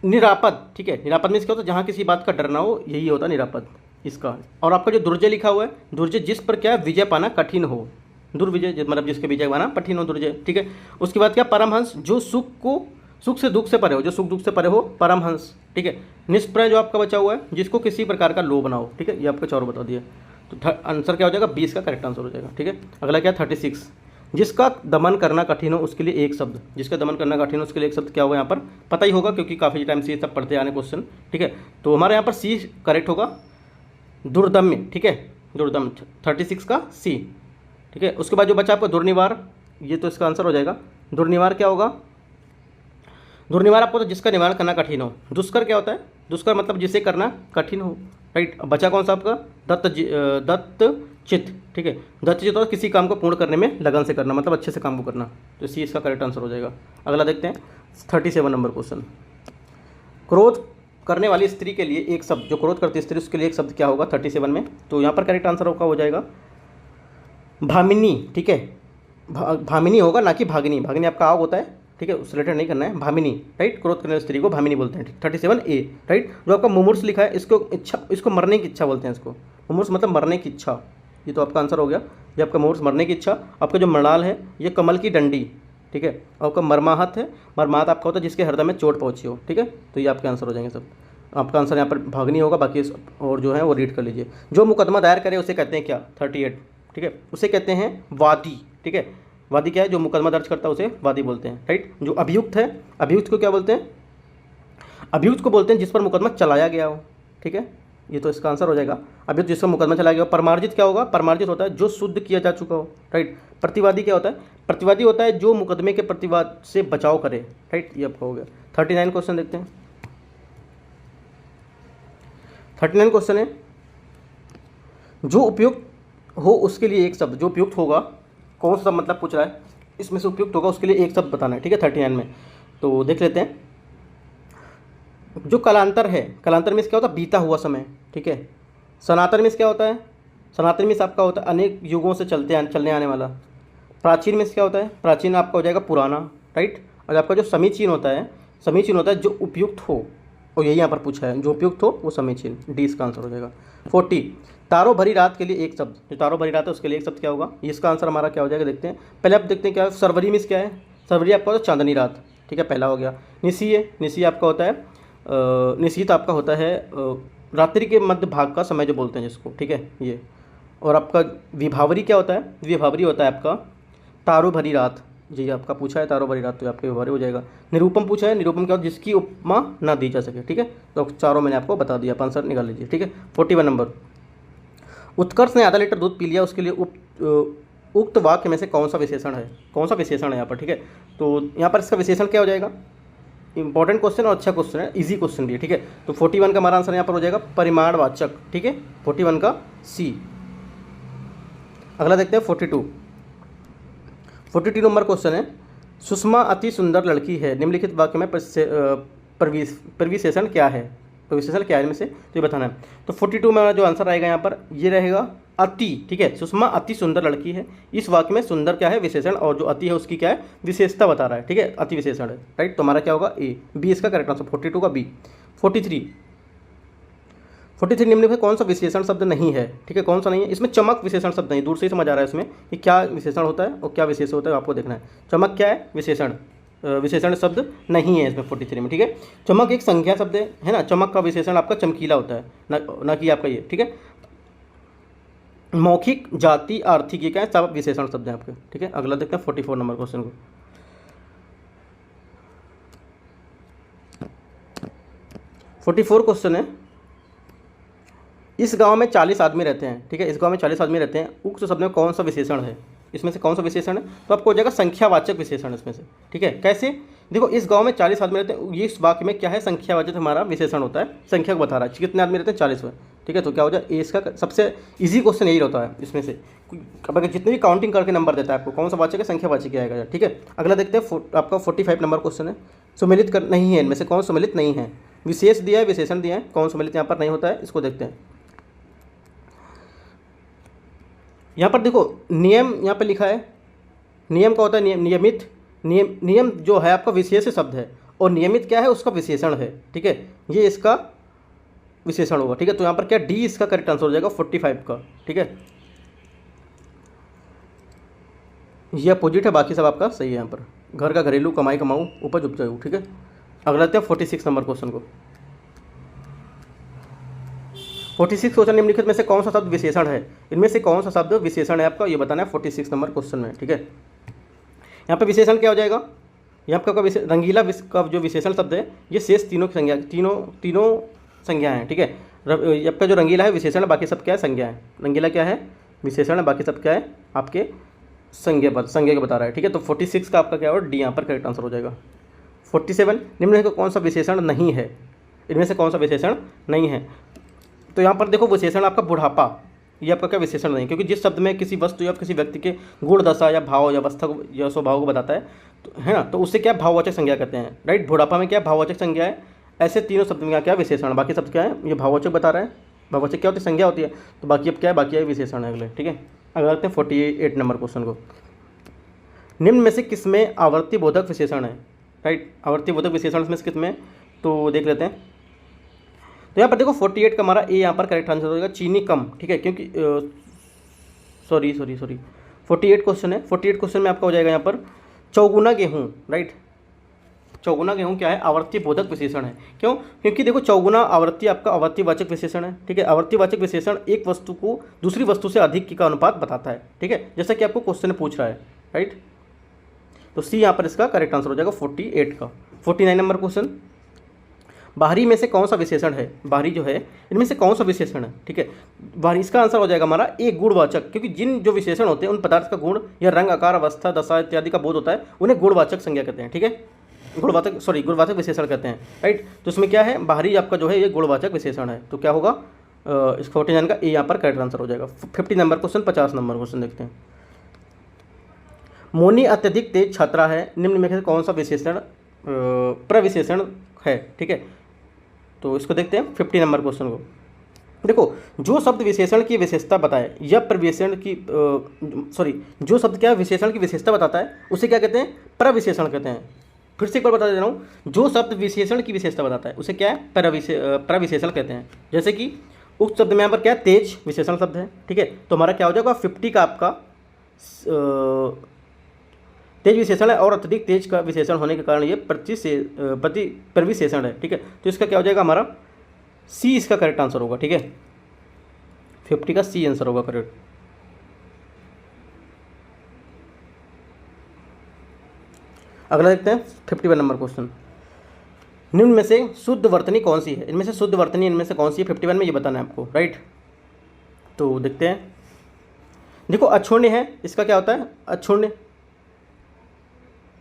निरापद, ठीक है। निरापद में क्या होता है? जहाँ किसी बात का डर ना हो, यही होता है निरापद इसका। और आपका जो दुर्जय लिखा हुआ है, दुर्जय जिस पर क्या है? विजय पाना कठिन हो। दुर्विजय मतलब जिसके विजय पाना कठिन हो, दुर्जय, ठीक है। उसके बाद क्या? परमहंस जो सुख से दुख से परे हो, जो सुख दुख से परे हो, परमहंस, ठीक है। निष्प्रय जो आपका बचा हुआ है, जिसको किसी प्रकार का लोभ ना हो, ठीक है। ये आपको चारों बता दिया। तो आंसर क्या हो जाएगा? 20 का करेक्ट आंसर हो जाएगा, ठीक है। अगला क्या? 36, जिसका दमन करना कठिन हो उसके लिए एक शब्द। जिसका दमन करना कठिन हो उसके लिए एक शब्द क्या होगा? यहाँ पर पता ही होगा क्योंकि काफ़ी टाइम से ये सब पढ़ते आने क्वेश्चन, ठीक है। तो हमारे यहाँ पर सी करेक्ट होगा, दुर्दम्य, ठीक है। दुर्दम्य 36 का सी, ठीक है। उसके बाद जो बचा आपका दुर्निवार, ये तो इसका आंसर हो जाएगा। दुर्निवार क्या होगा? दुर्निवार आपको तो जिसका निवारण करना कठिन हो। दुष्कर क्या होता है? दुष्कर मतलब जिसे करना कठिन हो, राइट। बचा कौन सा आपका? दत्तचित, ठीक है। दत्तचित होता है किसी काम को पूर्ण करने में लगन से करना, मतलब अच्छे से काम को करना। तो सी इसका करेक्ट आंसर हो जाएगा। अगला देखते हैं 37 नंबर क्वेश्चन। क्रोध करने वाली स्त्री के लिए एक शब्द, जो क्रोध करती है स्त्री उसके लिए एक शब्द क्या होगा 37 में? तो यहाँ पर करेक्ट आंसर होगा हो जाएगा भामिनी, ठीक है। भामिनी होगा, ना कि भागिनी। भागिनी आपका आग होता है, ठीक है, उससे रिलेटेड नहीं करना है। भामिनी, राइट। क्रोध करने वाली स्त्री को भामिनी बोलते हैं। 37A, right. जो आपका मुमूर्ष लिखा है, इसको मरने की इच्छा बोलते हैं। इसको मुमूर्ष मतलब मरने की इच्छा। ये तो आपका आंसर हो गया। ये आपका मुमूर्ष मरने की इच्छा। आपका जो मृणाल है ये कमल की डंडी, ठीक है। और आपका मर्माहत है, मर्माहत आपका होता है जिसके हृदय में चोट पहुंची हो, ठीक है। तो ये आपके आंसर हो जाएंगे सब। आपका आंसर यहाँ पर भागनी होगा, बाकी और जो है वो रीड कर लीजिए। जो मुकदमा दायर करे उसे कहते हैं क्या, 38, ठीक है, उसे कहते हैं वादी, ठीक है। वादी क्या है, जो मुकदमा दर्ज करता है उसे वादी बोलते हैं, राइट। जो अभियुक्त है, अभियुक्त को क्या बोलते हैं, अभियुक्त को बोलते हैं जिस पर मुकदमा चलाया गया हो, ठीक है। ये तो इसका आंसर हो जाएगा, अभियुक्त जिस पर मुकदमा चलाया गया हो। परमार्जित क्या होगा, परमार्जित होता है जो शुद्ध किया जा चुका हो, राइट। प्रतिवादी क्या होता है, प्रतिवादी होता है जो मुकदमे के प्रतिवाद से बचाव करे, राइट। ये आपका हो गया। 39 क्वेश्चन देखते हैं। 39 क्वेश्चन है, जो उपयुक्त हो उसके लिए एक शब्द, जो उपयुक्त होगा, कौन सा मतलब पूछ रहा है, इसमें से उपयुक्त होगा उसके लिए एक शब्द बताना है, ठीक है। 39 में तो देख लेते हैं। जो कालांतर है, कालांतर में क्या होता है, बीता हुआ समय, ठीक है। सनातन में क्या होता है, सनातन में आपका होता है अनेक युगों से चलने आने वाला। प्राचीन में क्या होता है, प्राचीन आपका हो जाएगा पुराना, राइट। और आपका जो समीचीन होता है, समीचीन होता है जो उपयुक्त हो, और यही यहाँ पर पूछा है, जो उपयुक्त हो वो समीचीन, डी इसका आंसर हो जाएगा। 40 तारो भरी रात के लिए एक शब्द, जो तारो भरी रात है उसके लिए एक शब्द क्या होगा, इसका आंसर हमारा क्या हो जाएगा, देखते हैं। पहले आप देखते हैं क्या है, सरवरी में क्या है, सरवरी आपका होता है चांदनी रात, ठीक है, पहला हो गया। निसी है, निसी आपका होता है निशीत आपका होता है रात्रि के मध्य भाग का समय जो बोलते हैं जिसको, ठीक है ये। और आपका विभावरी क्या होता है, विभावरी होता है आपका तारो भरी रात, जी आपका पूछा है तारो भरी रात, तो आपके विभावरी हो जाएगा। निरूपम पूछा है, निरूपम क्या होता है जिसकी उपमा ना दी जा सके, ठीक है। तो चारों मैंने आपको बता दिया, आंसर निकाल लीजिए, ठीक है। 41 नंबर, उत्कर्ष ने आधा लीटर दूध पी लिया, उसके लिए उक्त वाक्य में से कौन सा विशेषण है, कौन सा विशेषण है यहाँ पर, ठीक है। तो यहाँ पर इसका विशेषण क्या हो जाएगा, इंपॉर्टेंट क्वेश्चन और अच्छा क्वेश्चन है, इजी क्वेश्चन भी है, ठीक है। तो 41 का हमारा आंसर यहाँ पर हो जाएगा परिमाणवाचक, ठीक है, 41 का सी। अगला देखते हैं 42 नंबर क्वेश्चन है, सुषमा अति सुंदर लड़की है, निम्नलिखित वाक्य में परिविशेषण क्या है, परिविशेषण क्या है इनमें से, तो ये बताना है। तो 42 में जो आंसर आएगा यहाँ पर ये रहेगा अति, ठीक है। सुषमा अति सुंदर लड़की है, इस वाक्य में सुंदर क्या है, विशेषण, और जो अति है उसकी क्या है, विशेषता बता रहा है, ठीक है, अति विशेषण है, राइट। तो हमारा क्या होगा, ए, बी इसका करेक्ट आंसर, 42 का बी। 43 निम्नलिखित कौन सा विशेषण शब्द नहीं है, ठीक है, कौन सा नहीं है, इसमें चमक विशेषण शब्द नहीं, दूर से ही समझ आ रहा है इसमें कि क्या विशेषण होता है और क्या विशेष होता है, आपको देखना है। चमक क्या है, विशेषण, विशेषण शब्द नहीं है इसमें 43 में, ठीक है। चमक एक संज्ञा शब्द है ना, चमक का विशेषण आपका चमकीला होता है, ना कि आपका ये, ठीक है। मौखिक, जाति, आर्थिक, ये क्या है, सब विशेषण शब्द हैं आपके, ठीक है। अगला देखते हैं 44 नंबर क्वेश्चन को। 44 क्वेश्चन है, इस गांव में 40 आदमी रहते हैं, ठीक है, इस गांव में 40 आदमी रहते हैं, उक्त शब्द में कौन सा विशेषण है, इसमें से कौन सा विशेषण है, तो आपको हो जाएगा संख्यावाचक विशेषण इसमें से, ठीक है। कैसे, देखो इस गांव में 40 आदमी रहते हैं, ये इस वाक्य में क्या है, संख्यावाचक हमारा विशेषण होता है, संख्या को बता रहा है, कितने आदमी रहते हैं, 40 में, ठीक है। तो क्या हो जाए, ए इसका सबसे ईजी क्वेश्चन यही होता है इसमें से, अगर जितने भी काउंटिंग करके नंबर देता है आपको, कौन सा वाचक है, संख्यावाचक आएगा, ठीक है। अगला देखते हैं आपका 45 नंबर क्वेश्चन है, सुमेलित कर नहीं है, इनमें से कौन सुमेलित नहीं है, विशेष दिया है, विशेषण दिया है, कौन सुमेलित यहाँ पर नहीं होता है, इसको देखते हैं। यहाँ पर देखो नियम यहाँ पर लिखा है, नियम का होता है नियमित, नियम जो है आपका विशेष शब्द है, और नियमित क्या है, उसका विशेषण है, ठीक है, ये इसका विशेषण होगा, ठीक है। तो यहाँ पर क्या, डी इसका करेक्ट आंसर हो जाएगा 45 का, ठीक है। ये अपोजिट है, बाकी सब आपका सही है। यहाँ पर घर का घरेलू, कमाई कमाऊ, उपज उपजाऊ, ठीक है। अगला देखते हैं 46 नंबर क्वेश्चन को। 46 क्वेश्चन, निम्नलिखित में से कौन सा शब्द विशेषण है, इनमें से कौन सा शब्द विशेषण है आपका, ये बताना है 46 नंबर क्वेश्चन में, ठीक है। यहाँ पे विशेषण क्या हो जाएगा, यहाँ पर रंगीला का जो विशेषण शब्द है, ये शेष तीनों की संज्ञा, तीनों संज्ञा है, ठीक है। आपका जो रंगीला है विशेषण है, बाकी सब क्या है, संज्ञा है। रंगीला क्या है, विशेषण है, बाकी सब क्या है, आपके संज्ञा के बता रहा है, ठीक है। तो 46 का आपका क्या होगा, डी यहाँ पर करेक्ट आंसर हो जाएगा। 47 निम्नलिखित कौन सा विशेषण नहीं है, इनमें से कौन सा विशेषण नहीं है, तो यहाँ पर देखो विशेषण आपका बुढ़ापा, ये आपका क्या विशेषण नहीं, क्योंकि जिस शब्द में किसी वस्तु या किसी व्यक्ति के गुण दशा या भाव या अवस्था या स्वभाव को बताता है, तो है ना, तो उससे क्या भाववाचक संज्ञा कहते हैं, राइट। बुढ़ापा में क्या भाववाचक संज्ञा है, ऐसे तीनों शब्द में क्या विशेषण, बाकी शब्द क्या है, ये भाववाचक बता रहा है, भाववाचक क्या होती है, संज्ञा होती है, तो बाकी अब क्या है, बाकी है विशेषण है अगले, ठीक है। अगला देखते हैं 48 नंबर क्वेश्चन को। निम्न में से किसमें आवर्ती बोधक विशेषण है, राइट, आवर्ती बोधक विशेषण में से किसमें, तो देख लेते हैं। तो यहाँ पर देखो 48 का हमारा ए यहाँ पर करेक्ट आंसर होगा, चीनी कम, ठीक है, क्योंकि सॉरी 48 क्वेश्चन है, 48 क्वेश्चन में आपका हो जाएगा यहाँ पर चौगुना गेहूँ, राइट। चौगुना गेहूँ क्या है, आवर्ती बोधक विशेषण है। क्यों? क्योंकि देखो चौगुना आवर्ती आपका आवर्तीवाचक विशेषण है, ठीक है। आवर्तीवाचक विशेषण एक वस्तु को दूसरी वस्तु से अधिक का अनुपात बताता है, ठीक है, जैसा कि आपको क्वेश्चन पूछ रहा है, राइट। तो सी यहाँ पर इसका करेक्ट आंसर हो जाएगा 48 का। 49 नंबर क्वेश्चन, बाहरी में से कौन सा विशेषण है, बाहरी जो है इनमें से कौन सा विशेषण है, ठीक है। बाहरी, इसका आंसर हो जाएगा हमारा एक गुणवाचक, क्योंकि जिन जो विशेषण होते हैं उन पदार्थ का गुण या रंग, आकार, अवस्था, दशा इत्यादि का बोध होता है, उन्हें गुणवाचक संज्ञा कहते हैं, ठीक है। गुणवाचक विशेषण कहते हैं, राइट। तो इसमें क्या है, बाहरी आपका जो है ये गुणवाचक विशेषण है। तो क्या होगा, इस 49 का ए यहाँ पर करेक्ट आंसर हो जाएगा। 50 नंबर क्वेश्चन, 50 नंबर क्वेश्चन देखते हैं। मोनी अत्यधिक तेज छात्रा है, निम्न में से कौन सा विशेषण प्रविशेषण है, ठीक है। तो इसको देखते हैं 50 नंबर क्वेश्चन को। देखो, जो शब्द विशेषण की विशेषता बताए या प्रविशेषण की जो शब्द क्या विशेषण की विशेषता बताता है उसे क्या कहते हैं, प्रविशेषण कहते हैं। फिर से एक बार बता दे रहा हूँ, जो शब्द विशेषण की विशेषता बताता है उसे क्या है, प्रविशेषण कहते हैं। जैसे कि उक्त शब्द में यहाँ पर क्या है, तेज विशेषण शब्द है, ठीक है। तो हमारा क्या हो जाएगा, 50 का आपका तेज विशेषण है और अत्यधिक तेज का विशेषण होने के कारण ये प्रविशेषण है, ठीक है। तो इसका क्या हो जाएगा, हमारा सी इसका करेक्ट आंसर होगा, ठीक है। 50 का सी आंसर होगा करेक्ट। अगला देखते हैं 51 नंबर क्वेश्चन, निम्न में से शुद्ध वर्तनी कौन सी है, इनमें से शुद्ध वर्तनी इनमें से कौन सी है 51 में, ये बताना है आपको, राइट। तो देखते हैं, देखो अक्षुण्य है, इसका क्या होता है, अक्षुण्य,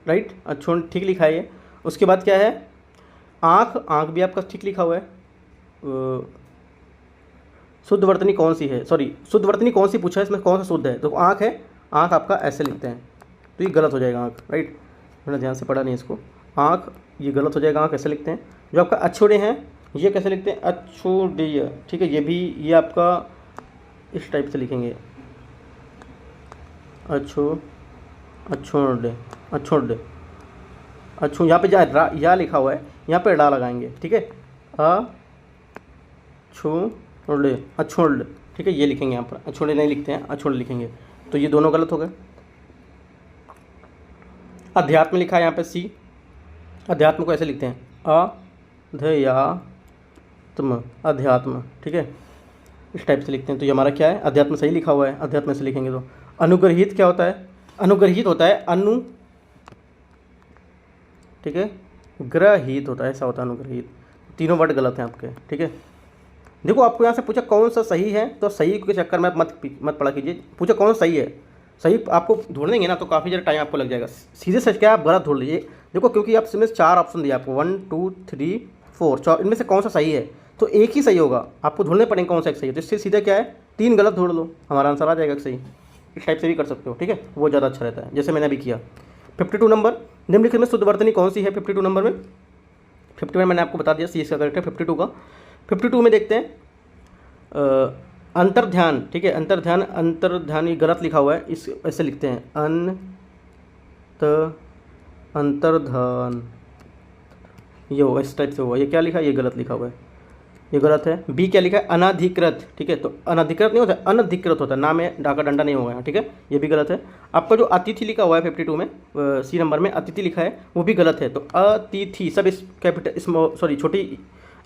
राइट, अक्षुण्य ठीक लिखा है ये। उसके बाद क्या है, आँख, आँख भी आपका ठीक लिखा हुआ है। शुद्ध वर्तनी कौन सी है, शुद्ध वर्तनी कौन सी पूछा है, इसमें कौन सा शुद्ध है, तो आँख है, आँख आपका ऐसे लिखते हैं, तो ये गलत हो जाएगा आँख, राइट। मैंने ध्यान से पढ़ा नहीं इसको, आँख ये गलत हो जाएगा, आँख ऐसे लिखते हैं। जो आपका अक्षुण्य है ये कैसे लिखते हैं, अक्षुण्य, ठीक है। ये आपका इस टाइप से लिखेंगे, अक्षुण्य, यहाँ पे या लिखा हुआ है, यहाँ पे डा लगाएंगे, ठीक है, अक्षुण्य, ठीक है, ये लिखेंगे यहाँ पर, अक्षुण्य नहीं लिखते हैं, अक्षुण्य लिखेंगे। तो ये दोनों गलत हो गए। अध्यात्म लिखा है यहाँ पे सी, अध्यात्म को ऐसे लिखते हैं, अध्यात्म, अध्यात्म, ठीक है, इस टाइप से लिखते हैं। तो ये हमारा क्या है, अध्यात्म सही लिखा हुआ है, अध्यात्म से लिखेंगे। तो अनुग्रहित क्या होता है, अनुग्रहित होता है अनु, ठीक है, ग्रहित होता है, ऐसा होता है अनुग्रहित। तीनों वर्ड गलत हैं आपके, ठीक है। देखो आपको यहाँ से पूछा कौन सा सही है, तो सही के चक्कर में मत पढ़ा कीजिए, पूछा कौन सही है, सही आपको ढूंढेंगे ना तो काफ़ी ज़्यादा टाइम आपको लग जाएगा। सीधे सच क्या आप गलत ढूंढ लीजिए। देखो क्योंकि आप इसमें 4 ऑप्शन दिए आपको, 1 2 3 4, इनमें से कौन सा सही है, तो एक ही सही होगा, आपको ढूंढने पड़ेगे कौन सा एक सही है। तो इससे सीधे क्या है, 3 गलत ढूंढ लो, हमारा आंसर आ जाएगा सही। इस टाइप से भी कर सकते हो, ठीक है, वो ज़्यादा अच्छा रहता है, जैसे मैंने अभी किया। 52 नंबर, निम्नलिखित में शुद्ध वर्तनी कौन सी है 52 नंबर में। 51 मैंने आपको बता दिया, सी इसका करेक्ट है 52 का। 52 में देखते हैं अंतर्ध्यान, ठीक है, अंतर्ध्यान ये गलत लिखा हुआ है, इस ऐसे लिखते हैं अंतर्ध्यान, ये होगा इस टाइप से होगा। ये क्या लिखा है, ये गलत लिखा हुआ है, ये गलत है। बी क्या लिखा है, अनाधिकृत, ठीक है, तो अनाधिकृत नहीं होता, अनधिकृत होता है, नाम में डाका डंडा नहीं होगा यहाँ, ठीक है, ये भी गलत है। आपका जो अतिथि लिखा हुआ है 52 में, सी नंबर में अतिथि लिखा है, वो भी गलत है। तो अतिथि सब इस कैपिटल छोटी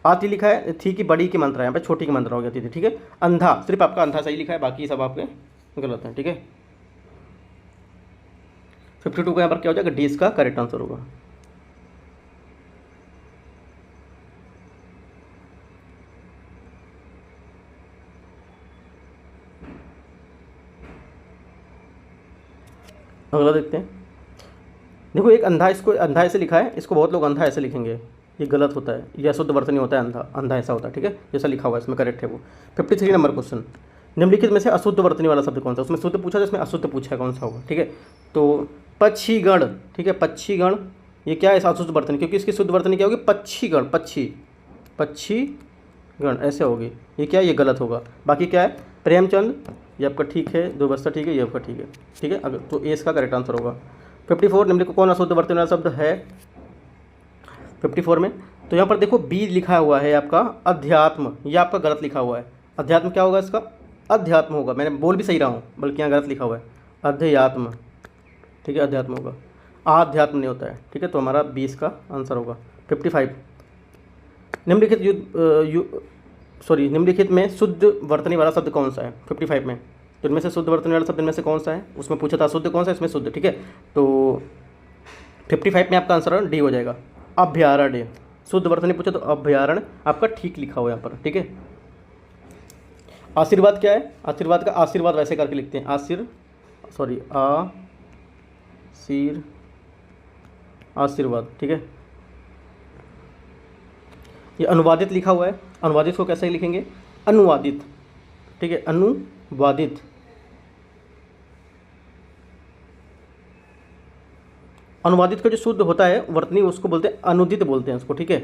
आती लिखा है, थी की बड़ी की मंत्रा है, यहाँ पे छोटी की मंत्रा हो गया थी, ठीक है। अंधा, सिर्फ आपका अंधा सही लिखा है, बाकी सब आपके गलत हैं, ठीक है। 52 का यहाँ पर क्या हो जाएगा, डी इसका करेक्ट आंसर होगा। अगला देखते हैं, देखो एक अंधा, इसको अंधा ऐसे लिखा है, इसको बहुत लोग अंधा ऐसे लिखेंगे, ये गलत होता है, ये अशुद्ध वर्तनी होता है, अंधा ऐसा होता है, ठीक है, जैसा लिखा हुआ है इसमें करेक्ट है वो। 53 नंबर क्वेश्चन, निम्नलिखित में से अशुद्ध वर्तनी वाला शब्द कौन सा, उसमें शुद्ध पूछा, जिसमें अशुद्ध पूछा है कौन सा होगा, ठीक है। तो पक्षीगण, ठीक है, पक्षीगण ये क्या है, अशुद्ध वर्तनी, क्योंकि इसकी शुद्ध वर्तनी क्या होगी, पक्षीगण, पक्षीगण ऐसे होगी, ये क्या है, ये गलत होगा। बाकी क्या है, प्रेमचंद, ये आपका ठीक है, दुर्वस्था ठीक है, ये आपका ठीक है, ठीक है, अगर तो ए इसका करेक्ट आंसर होगा। 54 निम्नलिखित कौन अशुद्ध वर्तनी वाला शब्द है 54 में, तो यहाँ पर देखो बी लिखा हुआ है आपका अध्यात्म, ये आपका गलत लिखा हुआ है। अध्यात्म क्या होगा, इसका अध्यात्म होगा, मैंने बोल भी सही रहा हूँ, बल्कि यहाँ गलत लिखा हुआ है अध्यात्म, ठीक है, अध्यात्म होगा। आध्यात्म नहीं होता है, ठीक है। तो हमारा 20 का आंसर होगा। 55, निम्नलिखित निम्नलिखित में शुद्ध वर्तनी वाला शब्द कौन सा है 55 में। तो इनमें से शुद्ध वर्तनी वाला शब्द इनमें से कौन सा है, उसमें पूछा था शुद्ध कौन सा है, इसमें शुद्ध, ठीक है। तो 55 में आपका आंसर डी हो जाएगा, अभ्यारण्य। शुद्ध वर्तनी पूछा तो अभ्यारण्य आपका ठीक लिखा हुआ यहाँ पर, ठीक है। आशीर्वाद क्या है, आशीर्वाद का आशीर्वाद वैसे करके लिखते हैं, आशीर्वाद, ठीक है। ये अनुवादित लिखा हुआ है, अनुवादित को कैसे लिखेंगे, अनुवादित, ठीक है, अनुवादित। अनुवादित का जो शुद्ध होता है वर्तनी उसको बोलते हैं अनुदित बोलते हैं उसको, ठीक है,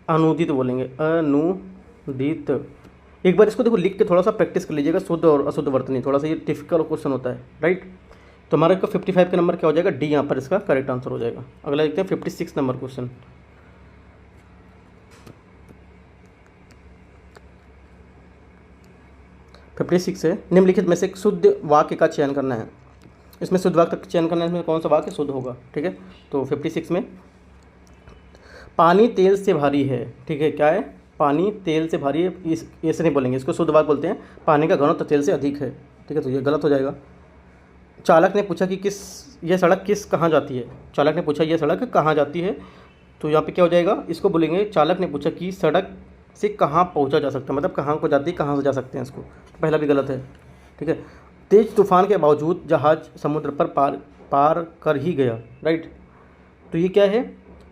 अनुदित बोलेंगे, अनुदित। एक बार इसको देखो लिख के थोड़ा सा प्रैक्टिस कर लीजिएगा, शुद्ध और अशुद्ध वर्तनी, थोड़ा सा ये डिफिकल्ट क्वेश्चन होता है, राइट। तो हमारा इसका 55 का नंबर क्या हो जाएगा, डी यहाँ पर इसका करेक्ट आंसर हो जाएगा। अगला देखते हैं 56 नंबर क्वेश्चन। है, निम्नलिखित में से एक शुद्ध वाक्य का चयन करना है। इसमें शुद्ध वाक्य का चयन करना है, इसमें कौन सा वाक्य शुद्ध होगा, ठीक है। तो 56 में पानी तेल से भारी है, ठीक है, क्या है, पानी तेल से भारी है, इस ऐसे नहीं बोलेंगे, इसको शुद्ध वाक्य बोलते हैं पानी का घनत्व तेल से अधिक है, ठीक है। तो ये गलत हो जाएगा। चालक ने पूछा कि यह सड़क कहाँ जाती है, चालक ने पूछा यह सड़क कहाँ जाती है, तो यहाँ पे क्या हो जाएगा, इसको बोलेंगे चालक ने पूछा कि सड़क से कहाँ पहुँचा जा सकता है, मतलब कहाँ को जाती है, कहाँ से जा सकते हैं, इसको पहला भी गलत है, ठीक है। तेज तूफान के बावजूद जहाज समुद्र पर पार कर ही गया, राइट। तो ये क्या है,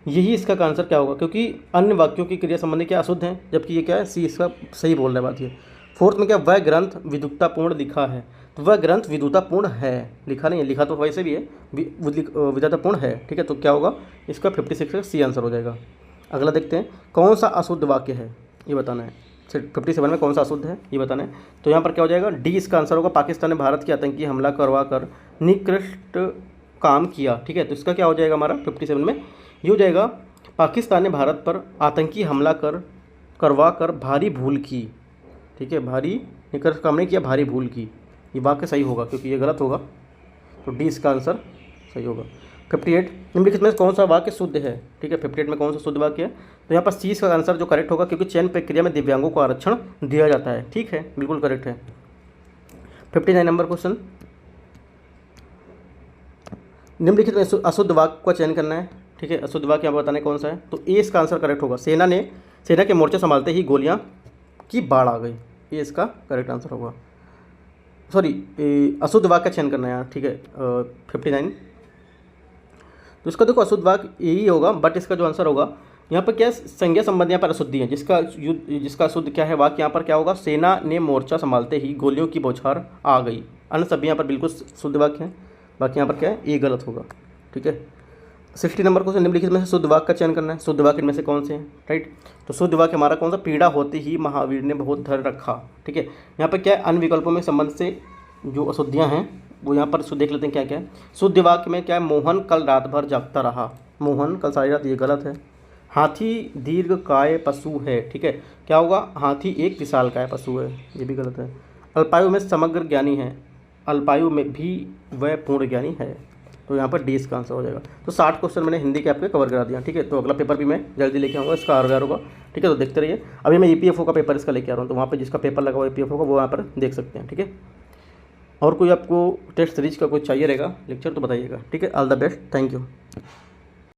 यही इसका आंसर क्या होगा, क्योंकि अन्य वाक्यों की क्रिया संबंधी क्या अशुद्ध हैं, जबकि ये क्या है, सी इसका सही बोल रहा है बात ये। फोर्थ में क्या, वह ग्रंथ विद्वतापूर्ण लिखा है, तो वह ग्रंथ विद्वतापूर्ण है, लिखा नहीं है, लिखा तो वैसे भी है, विद्वतापूर्ण है, ठीक है। तो क्या होगा, इसका 56 का सी आंसर हो जाएगा। अगला देखते हैं, कौन सा अशुद्ध वाक्य है ये बताना है, 57 में कौन सा अशुद्ध है ये बताना है। तो यहाँ पर क्या हो जाएगा, डी इसका आंसर होगा, पाकिस्तान ने भारत की आतंकी हमला करवा कर निकृष्ट काम किया, ठीक है। तो इसका क्या हो जाएगा हमारा 57 में, ये हो जाएगा, पाकिस्तान ने भारत पर आतंकी हमला करवा कर भारी भूल की, ठीक है, भारी निकृष्ट काम नहीं किया, भारी भूल की। ये वाक्य सही होगा क्योंकि ये गलत होगा, तो डी इसका आंसर सही होगा। 58, निम्नलिखित में कौन सा वाक्य शुद्ध है, ठीक है। 58 में कौन सा शुद्ध वाक्य है, तो यहाँ पर सी का आंसर जो करेक्ट होगा, क्योंकि चयन प्रक्रिया में दिव्यांगों को आरक्षण दिया जाता है, ठीक है, बिल्कुल करेक्ट है। 59 नंबर क्वेश्चन, निम्नलिखित में अशुद्ध वाक्य का चयन करना है, ठीक है। अशुद्ध वाक्य यहाँ बताने कौन सा है, तो ए इसका आंसर करेक्ट होगा, सेना के मोर्चे संभालते ही गोलियां की बाढ़ आ गई, ये इसका करेक्ट आंसर होगा। अशुद्ध वाक्य का चयन करना है यहाँ, ठीक है। 59, तो इसका देखो अशुद्ध वाक्य यही होगा, बट इसका जो आंसर होगा यहाँ पर क्या है, संज्ञा संबंध यहाँ पर अशुद्धि है, जिसका अशुद्ध क्या है वाक्य यहाँ पर क्या होगा, सेना ने मोर्चा संभालते ही गोलियों की बौछार आ गई। अन्य सभी यहाँ पर बिल्कुल शुद्ध वाक्य हैं, बाकी यहाँ पर क्या है, ये गलत होगा, ठीक है। 60 नंबर क्वेश्चन, निम्नलिखित में से शुद्ध वाक्य का चयन करना है, शुद्ध वाक्य में से कौन से हैं, राइट। तो शुद्ध वाक्य हमारा कौन सा, पीड़ा होते ही महावीर ने बहुत धैर्य रखा, ठीक है। यहाँ पर क्या है, अन्य विकल्पों में संबंध से जो अशुद्धियाँ हैं वो यहाँ पर देख लेते हैं क्या क्या है। शुद्ध वाक्य में क्या है, मोहन कल रात भर जागता रहा, मोहन कल सारी रात, ये गलत है। हाथी दीर्घ काय पशु है, ठीक है, क्या होगा, हाथी एक विशाल काय पशु है, ये भी गलत है। अल्पायु में समग्र ज्ञानी है, अल्पायु में भी वह पूर्ण ज्ञानी है, तो यहाँ पर डी इसका आंसर हो जाएगा। तो 60 क्वेश्चन मैंने हिंदी के आपके कवर करा दिया, ठीक है। तो अगला पेपर भी मैं जल्दी लेके आऊँगा, इसका आर होगा, ठीक है। तो देखते रहिए, अभी मैं EPFO का पेपर इसका लेके आ रहा हूँ, तो वहाँ पर जिसका पेपर लगा हुआ EPFO का वो यहाँ पर देख सकते हैं, ठीक है। और कोई आपको टेस्ट सीरीज का कोई चाहिए रहेगा लेक्चर तो बताइएगा, ठीक है। All the best, thank you.